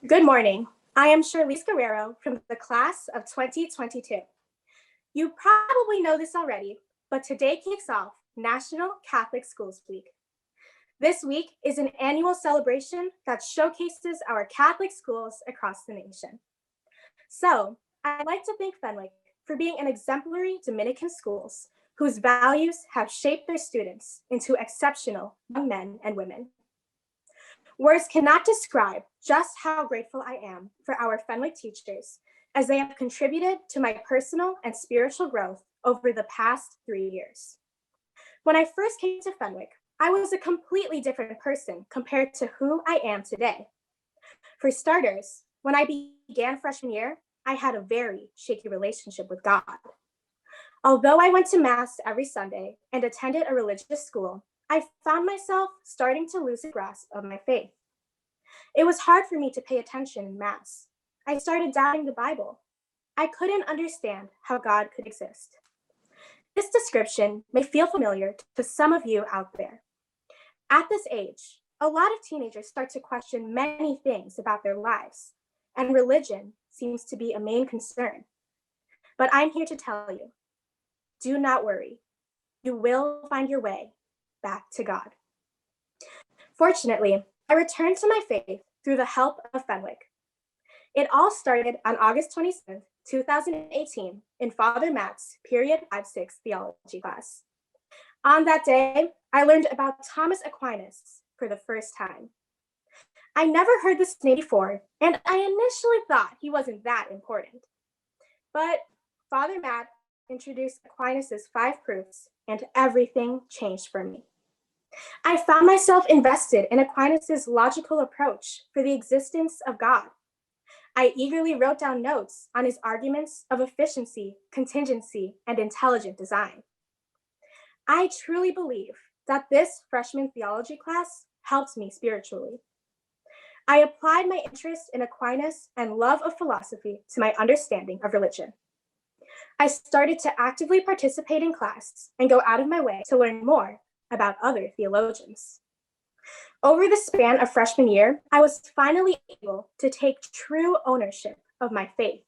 Good morning. I am Charlize Guerro from the class of 2022. You probably know this already, but today kicks off National Catholic Schools Week. This week is an annual celebration that showcases our Catholic schools across the nation. So, I'd like to thank Fenwick for being an exemplary Dominican schools whose values have shaped their students into exceptional young men and women. Words cannot describe just how grateful I am for our Fenwick teachers, as they have contributed to my personal and spiritual growth over the past 3 years. When I first came to Fenwick, I was a completely different person compared to who I am today. For starters, when I began freshman year, I had a very shaky relationship with God. Although I went to Mass every Sunday and attended a religious school, I found myself starting to lose a grasp of my faith. It was hard for me to pay attention in Mass. I started doubting the Bible. I couldn't understand how God could exist. This description may feel familiar to some of you out there. At this age, a lot of teenagers start to question many things about their lives, and religion seems to be a main concern. But I'm here to tell you, do not worry. You will find your way back to God. Fortunately, I returned to my faith through the help of Fenwick. It all started on August 27th, 2018, in Father Matt's Period 5-6 theology class. On that day, I learned about Thomas Aquinas for the first time. I never heard this name before, and I initially thought he wasn't that important. But Father Matt introduced Aquinas' 5 proofs, and everything changed for me. I found myself invested in Aquinas' logical approach for the existence of God. I eagerly wrote down notes on his arguments of efficiency, contingency, and intelligent design. I truly believe that this freshman theology class helped me spiritually. I applied my interest in Aquinas and love of philosophy to my understanding of religion. I started to actively participate in class and go out of my way to learn more about other theologians. Over the span of freshman year, I was finally able to take true ownership of my faith.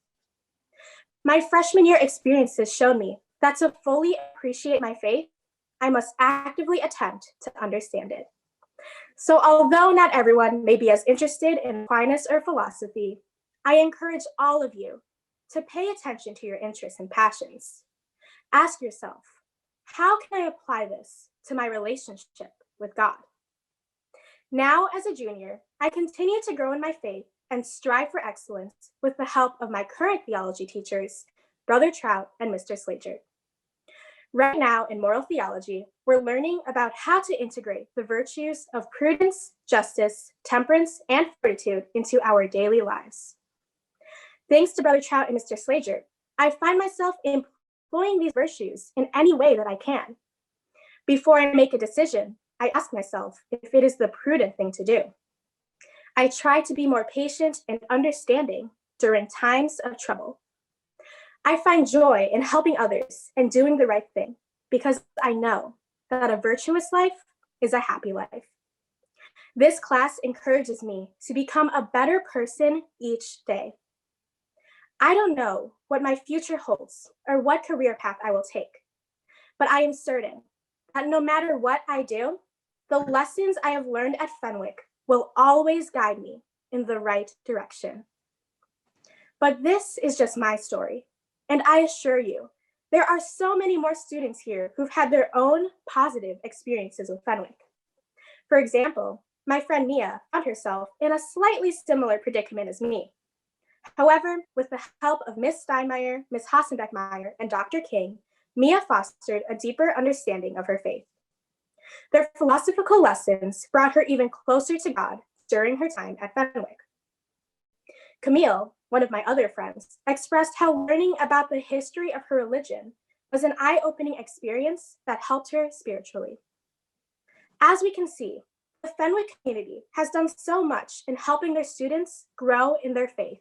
My freshman year experiences showed me that to fully appreciate my faith, I must actively attempt to understand it. So although not everyone may be as interested in Aquinas or philosophy, I encourage all of you to pay attention to your interests and passions. Ask yourself, how can I apply this to my relationship with God? Now, as a junior, I continue to grow in my faith and strive for excellence with the help of my current theology teachers, Brother Trout and Mr. Slager. Right now in moral theology, we're learning about how to integrate the virtues of prudence, justice, temperance, and fortitude into our daily lives. Thanks to Brother Trout and Mr. Slager, I find myself employing these virtues in any way that I can. Before I make a decision, I ask myself if it is the prudent thing to do. I try to be more patient and understanding during times of trouble. I find joy in helping others and doing the right thing because I know that a virtuous life is a happy life. This class encourages me to become a better person each day. I don't know what my future holds or what career path I will take, but I am certain that no matter what I do, the lessons I have learned at Fenwick will always guide me in the right direction. But this is just my story, and I assure you, there are so many more students here who've had their own positive experiences with Fenwick. For example, my friend Mia found herself in a slightly similar predicament as me. However, with the help of Miss Steinmeier, Miss Hassenbeck-Meyer, and Dr. King, Mia fostered a deeper understanding of her faith. Their philosophical lessons brought her even closer to God during her time at Fenwick. Camille, one of my other friends, expressed how learning about the history of her religion was an eye-opening experience that helped her spiritually. As we can see, the Fenwick community has done so much in helping their students grow in their faith.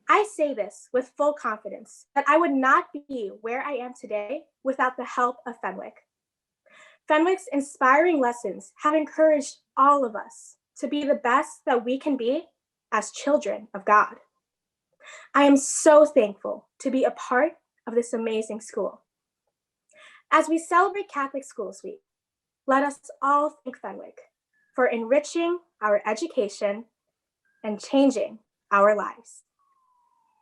I say this with full confidence that I would not be where I am today without the help of Fenwick. Fenwick's inspiring lessons have encouraged all of us to be the best that we can be as children of God. I am so thankful to be a part of this amazing school. As we celebrate Catholic Schools Week, let us all thank Fenwick for enriching our education and changing our lives.